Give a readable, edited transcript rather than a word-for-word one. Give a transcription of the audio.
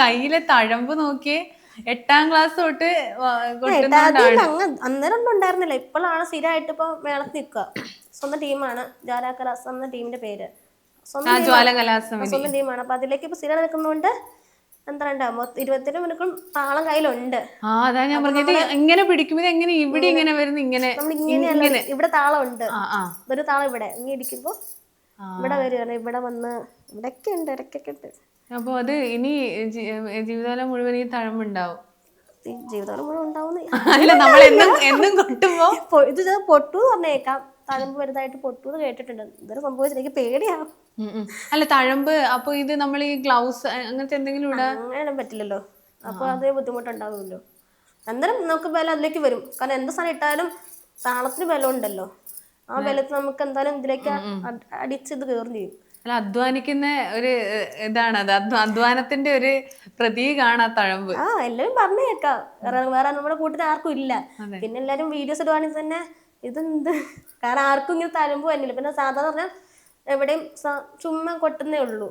കയ്യിലെ തഴമ്പ് നോക്കിയേ 8ാം ക്ലാസ് തൊട്ട് ഏട്ടാദ്യം കൊട്ടുന്നോണ്ടാണ്. അന്നേരം ഒന്നും ഉണ്ടായിരുന്നില്ല. ഇപ്പോഴാണ് സ്ഥിരമായിട്ട് ഇപ്പൊ മേളത്ത് നിൽക്കുക. സ്വന്തം ടീമാണ് ജാരാക്കലാസ് എന്ന ടീമിന്റെ പേര്. ആ സ്വന്തം ടീമാണ്. ജ്വാലകലാസമിനി. സ്വന്തം ടീമാണ്. അപ്പൊ അതിലേക്ക് ഇപ്പൊ സ്ഥിരം നിൽക്കുന്നോണ്ട് എന്താ 27 മിനിറ്റും താളം കയ്യിലുണ്ട്. അതാ ഞാൻ അപ്പൊ പറഞ്ഞത് ഇങ്ങനെ പിടിക്കുമ്പോൾ എങ്ങനെ ഇവിടെ ഇങ്ങനെ വരുന്നു, ഇങ്ങനെ നമ്മൾ ഇങ്ങനെയല്ല, ഇങ്ങനെ. ഇവിടെ താളം ഉണ്ട്. ആ ആ ഒരു താളം ഇവിടെ ഇങ്ങനെ ഇടിക്കുമ്പോ ഇവിടെ വരികയാണ്. ഇവിടെ വന്ന് ഇവിടെയൊക്കെ ഉണ്ട്, ഇടയ്ക്കൊക്കെ ഉണ്ട്. അപ്പൊ അത് ഇനി ജീവിതകാലം മുഴുവൻ ഈ തഴമ്പുണ്ടാവും. ജീവിതം മുഴുവൻ ഉണ്ടാവുന്ന അല്ല, നമ്മൾ എന്നും എന്നും കൊട്ടുമ്പോ ഇത് പൊട്ടു പറഞ്ഞേക്കാം. തഴമ്പ് വലുതായിട്ട് പൊട്ടു കേട്ടിട്ടുണ്ട്. ഇതുവരെ സംഭവിച്ചില്ല. എനിക്ക് പേടിയാവും. അല്ല തഴമ്പ്, അപ്പൊ ഇത് നമ്മൾ ഈ ഗ്ലൗസ് അങ്ങനത്തെ എന്തെങ്കിലും അങ്ങനെ പറ്റില്ലല്ലോ. അപ്പൊ അത് ബുദ്ധിമുട്ടുണ്ടാവുമല്ലോ. അന്നേരം നമുക്ക് ബലം അതിലേക്ക് വരും. കാരണം എന്ത് സാധനം ഇട്ടാലും താളത്തിന് ബലം ഉണ്ടല്ലോ. ആ ബലത്തിൽ നമുക്ക് എന്തായാലും ഇതിലേക്ക് അടിച്ചത് കയറും ചെയ്യും. അല്ല, അധ്വാനിക്കുന്ന ഒരു ഇതാണ് അത്. അധ്വാനത്തിന്റെ ഒരു പ്രതീകമാണ് ആ തഴമ്പ്. എല്ലാരും പറഞ്ഞു കേൾക്കാം. വേറെ നമ്മുടെ കൂട്ടത്തിൽ ആർക്കും ഇല്ല. പിന്നെ എല്ലാരും വീഡിയോസ് ഇടുവാണെങ്കിൽ തന്നെ ഇതെന്ത്, കാരണം ആർക്കും ഇങ്ങനെ തഴമ്പ് തന്നെയില്ല. പിന്നെ സാധാരണ പറഞ്ഞാൽ എവിടെയും ചുമ്മാ കൊട്ടുന്നേ ഉള്ളൂ.